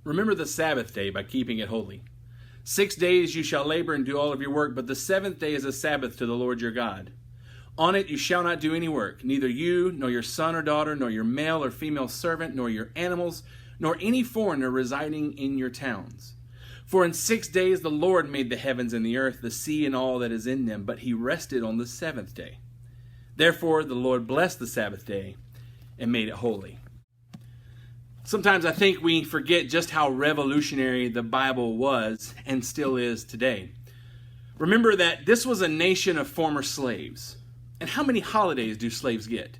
Remember the Sabbath day by keeping it holy. 6 days you shall labor and do all of your work, but the seventh day is a Sabbath to the Lord your God. On it you shall not do any work, neither you, nor your son or daughter, nor your male or female servant, nor your animals, nor any foreigner residing in your towns. For in 6 days the Lord made the heavens and the earth, the sea and all that is in them, but he rested on the seventh day. Therefore the Lord blessed the Sabbath day and made it holy. Sometimes I think we forget just how revolutionary the Bible was and still is today. Remember that this was a nation of former slaves. And how many holidays do slaves get?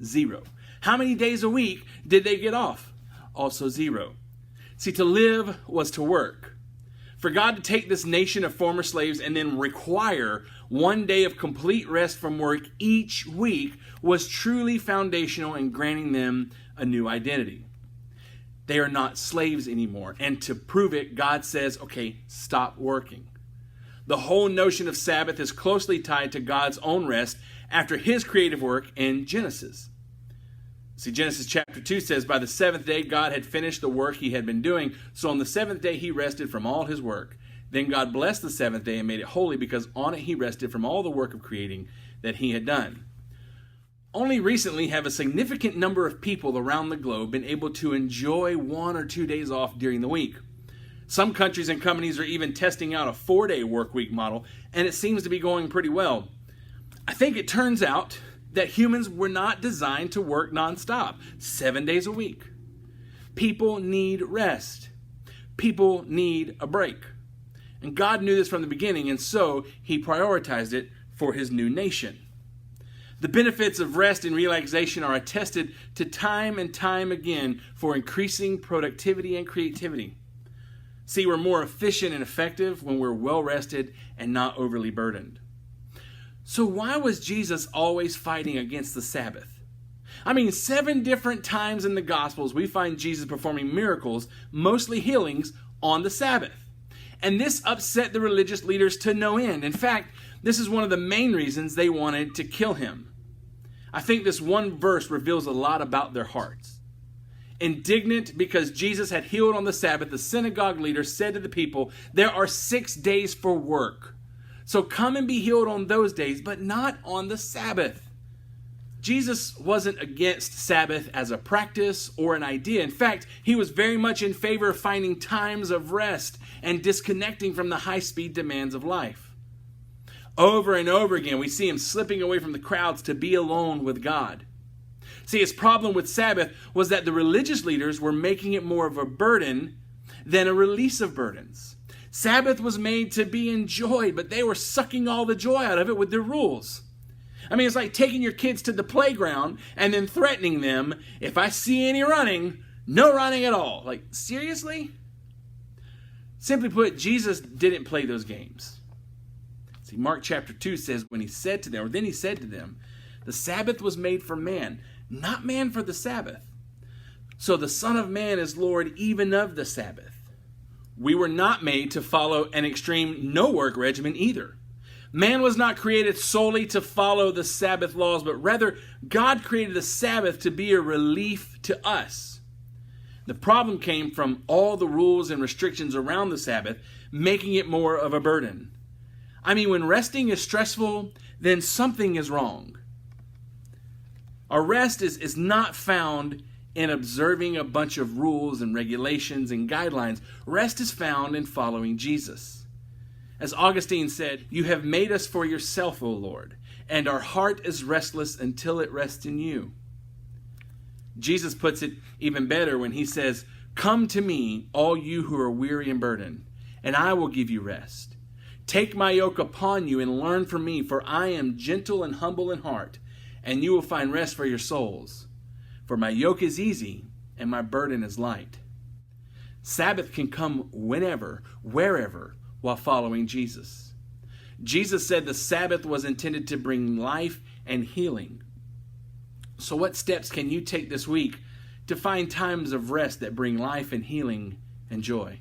0. How many days a week did they get off? Also 0. See, to live was to work. For God to take this nation of former slaves and then require 1 day of complete rest from work each week was truly foundational in granting them a new identity. They are not slaves anymore. And to prove it, God says, okay, stop working. The whole notion of Sabbath is closely tied to God's own rest after his creative work in Genesis. See, Genesis chapter 2 says, by the seventh day God had finished the work he had been doing, so on the seventh day he rested from all his work. Then God blessed the seventh day and made it holy, because on it he rested from all the work of creating that he had done. Only recently have a significant number of people around the globe been able to enjoy 1 or 2 days off during the week. Some countries and companies are even testing out a 4-day work week model, and it seems to be going pretty well. I think it turns out that humans were not designed to work nonstop, 7 days a week. People need rest. People need a break. And God knew this from the beginning, and so he prioritized it for his new nation. The benefits of rest and relaxation are attested to time and time again for increasing productivity and creativity. See, we're more efficient and effective when we're well rested and not overly burdened. So why was Jesus always fighting against the Sabbath? 7 different times in the Gospels we find Jesus performing miracles, mostly healings, on the Sabbath. And this upset the religious leaders to no end. In fact, this is one of the main reasons they wanted to kill him. I think this one verse reveals a lot about their hearts. Indignant because Jesus had healed on the Sabbath, the synagogue leader said to the people, there are 6 days for work. So come and be healed on those days, but not on the Sabbath. Jesus wasn't against Sabbath as a practice or an idea. In fact, he was very much in favor of finding times of rest and disconnecting from the high-speed demands of life. Over and over again, we see him slipping away from the crowds to be alone with God. See, his problem with Sabbath was that the religious leaders were making it more of a burden than a release of burdens. Sabbath was made to be enjoyed, but they were sucking all the joy out of it with their rules. It's like taking your kids to the playground and then threatening them, if I see any running, no running at all. Like, seriously? Simply put, Jesus didn't play those games. See, Mark chapter 2 says, then he said to them, the Sabbath was made for man, not man for the Sabbath. So the Son of Man is Lord even of the Sabbath. We were not made to follow an extreme no-work regimen either. Man was not created solely to follow the Sabbath laws, but rather God created the Sabbath to be a relief to us. The problem came from all the rules and restrictions around the Sabbath, making it more of a burden. When resting is stressful, then something is wrong. Our rest is not found in observing a bunch of rules and regulations and guidelines. Rest is found in following Jesus. As Augustine said, you have made us for yourself, O Lord, and our heart is restless until it rests in you. Jesus puts it even better when he says, come to me, all you who are weary and burdened, and I will give you rest. Take my yoke upon you and learn from me, for I am gentle and humble in heart, and you will find rest for your souls. For my yoke is easy and my burden is light. Sabbath can come whenever, wherever, while following Jesus. Jesus said the Sabbath was intended to bring life and healing. So what steps can you take this week to find times of rest that bring life and healing and joy?